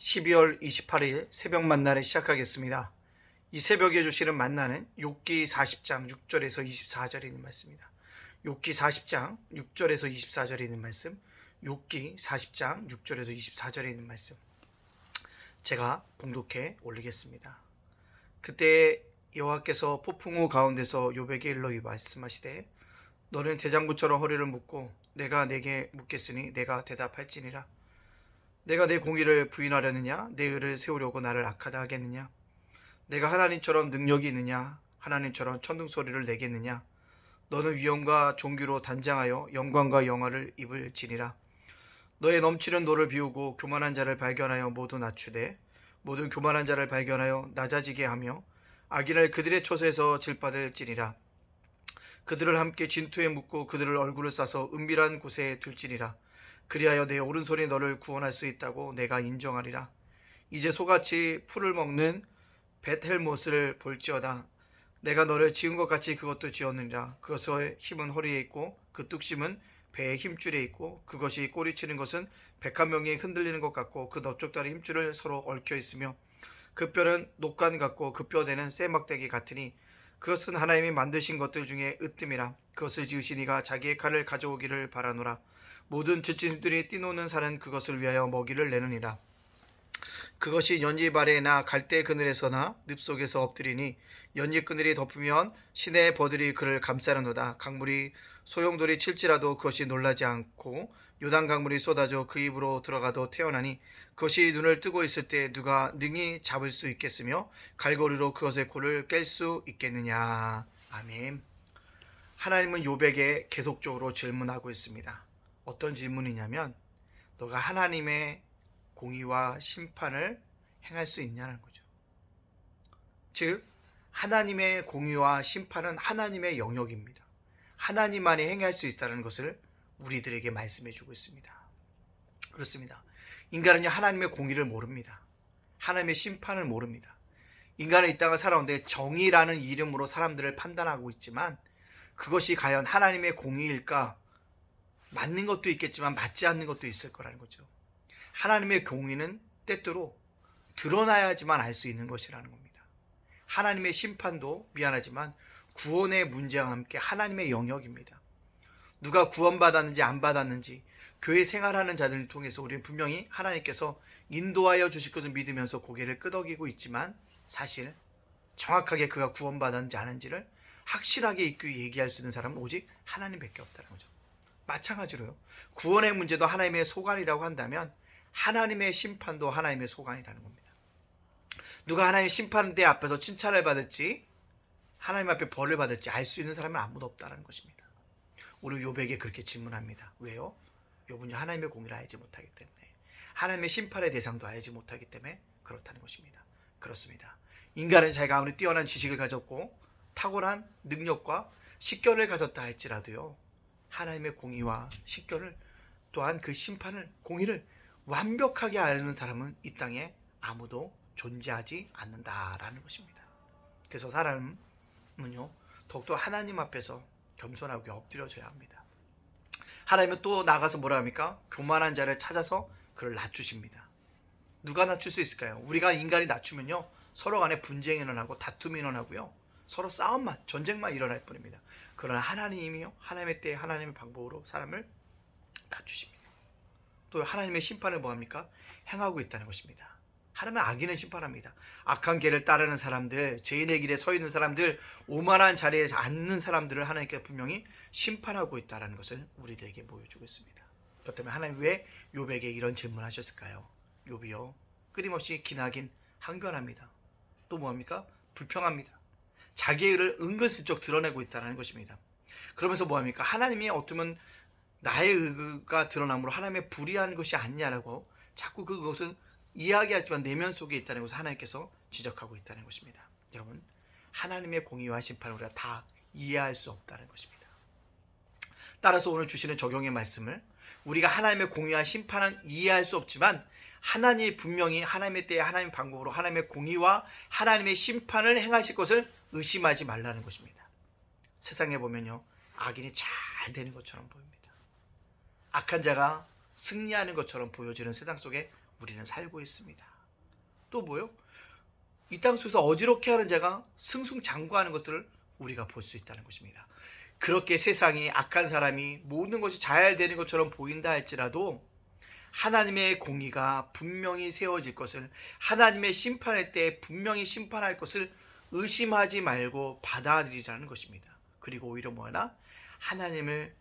12월 28일 새벽 만나를 시작하겠습니다. 이 새벽에 주시는 만나는 욥기 40장 6절에서 24절에 있는 말씀입니다. 욥기 40장 6절에서 24절에 있는 말씀, 욥기 40장 6절에서 24절에 있는 말씀, 제가 봉독해 올리겠습니다. 그때 여호와께서 폭풍우 가운데서 욥에게 일러 말씀하시되, 너는 대장부처럼 허리를 묶고 내가 내게 묻겠으니 내가 대답할지니라. 내가 내 공의를 부인하려느냐? 내 의를 세우려고 나를 악하다 하겠느냐? 내가 하나님처럼 능력이 있느냐? 하나님처럼 천둥소리를 내겠느냐? 너는 위엄과 존귀로 단장하여 영광과 영화를 입을지니라. 너의 넘치는 노를 비우고 교만한 자를 발견하여 모두 낮추되, 모든 교만한 자를 발견하여 낮아지게 하며 악인을 그들의 처소에서 질받을지니라. 그들을 함께 진토에 묻고 그들을 얼굴을 싸서 은밀한 곳에 둘지니라. 그리하여 내 오른손이 너를 구원할 수 있다고 내가 인정하리라. 이제 소같이 풀을 먹는 벳헬못을 볼지어다. 내가 너를 지은 것 같이 그것도 지었느니라. 그것의 힘은 허리에 있고 그 뚝심은 배의 힘줄에 있고, 그것이 꼬리치는 것은 101명이 흔들리는 것 같고, 그 넓적다리 힘줄을 서로 얽혀 있으며, 그 뼈는 녹간 같고 그 뼈대는 쇠막대기 같으니 그것은 하나님이 만드신 것들 중에 으뜸이라. 그것을 지으신 이가 자기의 칼을 가져오기를 바라노라. 모든 들짐승들이 뛰노는 산은 그것을 위하여 먹이를 내느니라. 그것이 연잎 아래나 갈대 그늘에서나 늪 속에서 엎드리니, 연잎 그늘이 덮으면 시내의 버들이 그를 감싸는도다. 강물이 소용돌이 칠지라도 그것이 놀라지 않고, 요단 강물이 쏟아져 그 입으로 들어가도 태어나니, 그것이 눈을 뜨고 있을 때 누가 능히 잡을 수 있겠으며 갈고리로 그것의 골을 깰 수 있겠느냐. 아멘. 하나님은 욥에게 계속적으로 질문하고 있습니다. 어떤 질문이냐면, 너가 하나님의 공의와 심판을 행할 수 있냐는 거죠. 즉, 하나님의 공의와 심판은 하나님의 영역입니다. 하나님만이 행할 수 있다는 것을 우리들에게 말씀해 주고 있습니다. 그렇습니다. 인간은요, 하나님의 공의를 모릅니다. 하나님의 심판을 모릅니다. 인간은 이 땅을 살아오는데 정의라는 이름으로 사람들을 판단하고 있지만, 그것이 과연 하나님의 공의일까? 맞는 것도 있겠지만 맞지 않는 것도 있을 거라는 거죠. 하나님의 공의는 때때로 드러나야지만 알 수 있는 것이라는 겁니다. 하나님의 심판도 미안하지만 구원의 문제와 함께 하나님의 영역입니다. 누가 구원받았는지 안 받았는지 교회 생활하는 자들을 통해서 우리는 분명히 하나님께서 인도하여 주실 것을 믿으면서 고개를 끄덕이고 있지만, 사실 정확하게 그가 구원받았는지 아닌지를 확실하게 얘기할 수 있는 사람은 오직 하나님밖에 없다는 거죠. 마찬가지로요, 구원의 문제도 하나님의 소관이라고 한다면 하나님의 심판도 하나님의 소관이라는 겁니다. 누가 하나님의 심판대 앞에서 칭찬을 받을지 하나님 앞에 벌을 받을지 알 수 있는 사람은 아무도 없다는 것입니다. 우리 욥에게 그렇게 질문합니다. 왜요? 욥은요, 하나님의 공의를 알지 못하기 때문에, 하나님의 심판의 대상도 알지 못하기 때문에 그렇다는 것입니다. 그렇습니다. 인간은 자기가 아무리 뛰어난 지식을 가졌고 탁월한 능력과 식견을 가졌다 할지라도요, 하나님의 공의와 식견을, 또한 그 심판을, 공의를 완벽하게 아는 사람은 이 땅에 아무도 존재하지 않는다라는 것입니다. 그래서 사람은요, 더욱더 하나님 앞에서 겸손하게 엎드려져야 합니다. 하나님은 또 나가서 뭐라 합니까? 교만한 자를 찾아서 그를 낮추십니다. 누가 낮출 수 있을까요? 우리가 인간이 낮추면요, 서로 간에 분쟁이 일어나고 다툼이 일어나고요, 서로 싸움만, 전쟁만 일어날 뿐입니다. 그러나 하나님이요, 하나님의 때에 하나님의 방법으로 사람을 낮추십니다. 또 하나님의 심판을 뭐합니까? 행하고 있다는 것입니다. 하나님은 악인을 심판합니다. 악한 길을 따르는 사람들, 죄인의 길에 서 있는 사람들, 오만한 자리에 앉는 사람들을 하나님께 분명히 심판하고 있다는 것을 우리들에게 보여주고 있습니다. 그렇기 때문에 하나님 왜 욥에게 이런 질문을 하셨을까요? 욥이요, 끊임없이 기나긴 항변합니다. 또 뭐합니까? 불평합니다. 자기의 의를 은근슬쩍 드러내고 있다는 것입니다. 그러면서 뭐합니까? 하나님이 어쩌면 나의 의가 드러남으로 하나님의 불의한 것이 아니냐라고 자꾸 그것은 이야기하지만 내면 속에 있다는 것을 하나님께서 지적하고 있다는 것입니다. 여러분, 하나님의 공의와 심판을 우리가 다 이해할 수 없다는 것입니다. 따라서 오늘 주시는 적용의 말씀을, 우리가 하나님의 공의와 심판은 이해할 수 없지만 하나님이 분명히 하나님의 때에 하나님의 방법으로 하나님의 공의와 하나님의 심판을 행하실 것을 의심하지 말라는 것입니다. 세상에 보면요, 악인이 잘 되는 것처럼 보입니다. 악한 자가 승리하는 것처럼 보여지는 세상 속에 우리는 살고 있습니다. 또 뭐요? 이 땅 속에서 어지럽게 하는 자가 승승장구하는 것들을 우리가 볼 수 있다는 것입니다. 그렇게 세상이 악한 사람이 모든 것이 잘 되는 것처럼 보인다 할지라도 하나님의 공의가 분명히 세워질 것을, 하나님의 심판할 때 분명히 심판할 것을 의심하지 말고 받아들이라는 것입니다. 그리고 오히려 뭐하나? 하나님을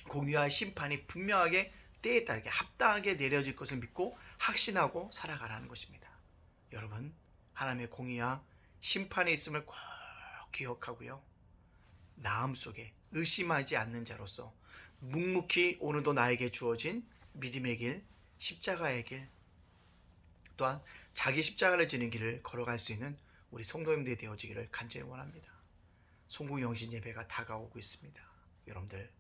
공의와 심판이 분명하게 때에 따르게 합당하게 내려질 것을 믿고 확신하고 살아가라는 것입니다. 여러분, 하나님의 공의와 심판에 있음을 꼭 기억하고요, 마음속에 의심하지 않는 자로서 묵묵히 오늘도 나에게 주어진 믿음의 길, 십자가의 길, 또한 자기 십자가를 지는 길을 걸어갈 수 있는 우리 성도님들이 되어지기를 간절히 원합니다. 송구영신 예배가 다가오고 있습니다. 여러분들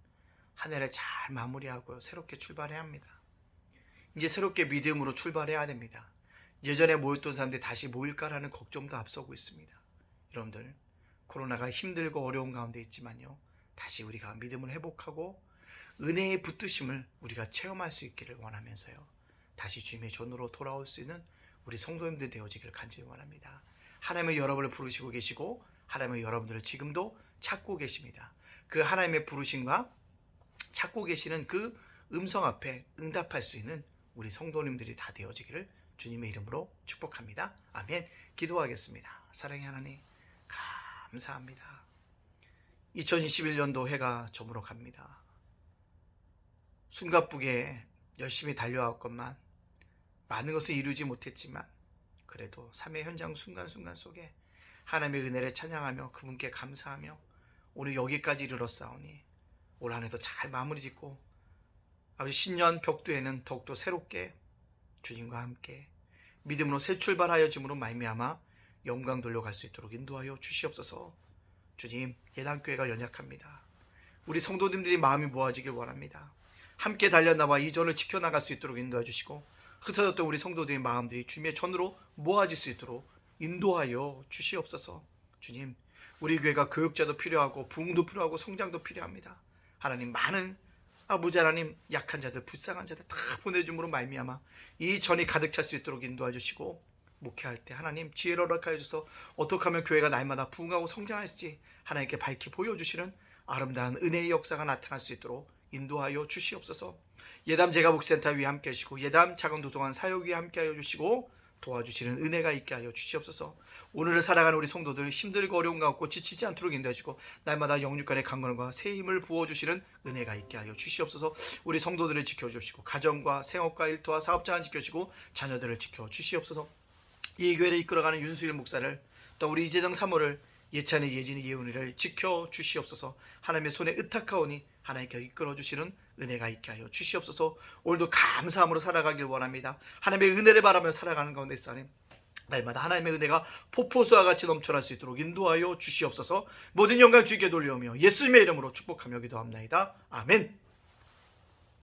한 해를 잘 마무리하고 새롭게 출발해야 합니다. 이제 새롭게 믿음으로 출발해야 됩니다. 예전에 모였던 사람들이 다시 모일까라는 걱정도 앞서고 있습니다. 여러분들, 코로나가 힘들고 어려운 가운데 있지만요, 다시 우리가 믿음을 회복하고 은혜의 붙드심을 우리가 체험할 수 있기를 원하면서요, 다시 주님의 전으로 돌아올 수 있는 우리 성도님들 되어지기를 간절히 원합니다. 하나님은 여러분을 부르시고 계시고 하나님은 여러분들을 지금도 찾고 계십니다. 그 하나님의 부르심과 찾고 계시는 그 음성 앞에 응답할 수 있는 우리 성도님들이 다 되어지기를 주님의 이름으로 축복합니다. 아멘. 기도하겠습니다. 사랑의 하나님, 감사합니다. 2021년도 해가 저물어 갑니다. 숨가쁘게 열심히 달려왔건만 많은 것을 이루지 못했지만 그래도 삶의 현장 순간순간 속에 하나님의 은혜를 찬양하며 그분께 감사하며 오늘 여기까지 이르렀사오니 올 한 해도 잘 마무리 짓고 아버지 신년 벽두에는 더욱더 새롭게 주님과 함께 믿음으로 새 출발하여 짐으로 말미암아 영광 돌려갈 수 있도록 인도하여 주시옵소서. 주님, 예단교회가 연약합니다. 우리 성도님들이 마음이 모아지길 원합니다. 함께 달려나와 이 전을 지켜나갈 수 있도록 인도해 주시고 흩어졌던 우리 성도들의 마음들이 주님의 전으로 모아질 수 있도록 인도하여 주시옵소서. 주님, 우리 교회가 교육자도 필요하고 부흥도 필요하고 성장도 필요합니다. 하나님, 많은 아버지 하나님, 약한 자들, 불쌍한 자들 다 보내줌으로 말미암아 이 전이 가득 찰 수 있도록 인도해 주시고 목회할 때 하나님 지혜를 허락하여 주셔서 어떻게 하면 교회가 날마다 부흥하고 성장할지 하나님께 밝히 보여주시는 아름다운 은혜의 역사가 나타날 수 있도록 인도하여 주시옵소서. 예담 제가복센터 위에 함께 하시고 예담 작은 도서관 사역 위에 함께 하여 주시고 도와주시는 은혜가 있게 하여 주시옵소서. 오늘을 살아가는 우리 성도들 힘들고 어려운 가운데 지치지 않도록 인도하시고 날마다 영육간의 강건과 새 힘을 부어주시는 은혜가 있게 하여 주시옵소서. 우리 성도들을 지켜주시고 가정과 생업과 일터와 사업장을 지켜주시고 자녀들을 지켜주시옵소서. 이 교회를 이끌어가는 윤수일 목사를 또 우리 이재정 사모를 예찬이 예진이 예훈이를 지켜주시옵소서. 하나님의 손에 의탁하오니 하나님께 이끌어주시는 은혜가 있게 하여 주시옵소서. 오늘도 감사함으로 살아가길 원합니다. 하나님의 은혜를 바라며 살아가는 가운데 있사님 날마다 하나님의 은혜가 폭포수와 같이 넘쳐날 수 있도록 인도하여 주시옵소서. 모든 영광 주께 돌려오며 예수님의 이름으로 축복하며 기도합나이다. 아멘.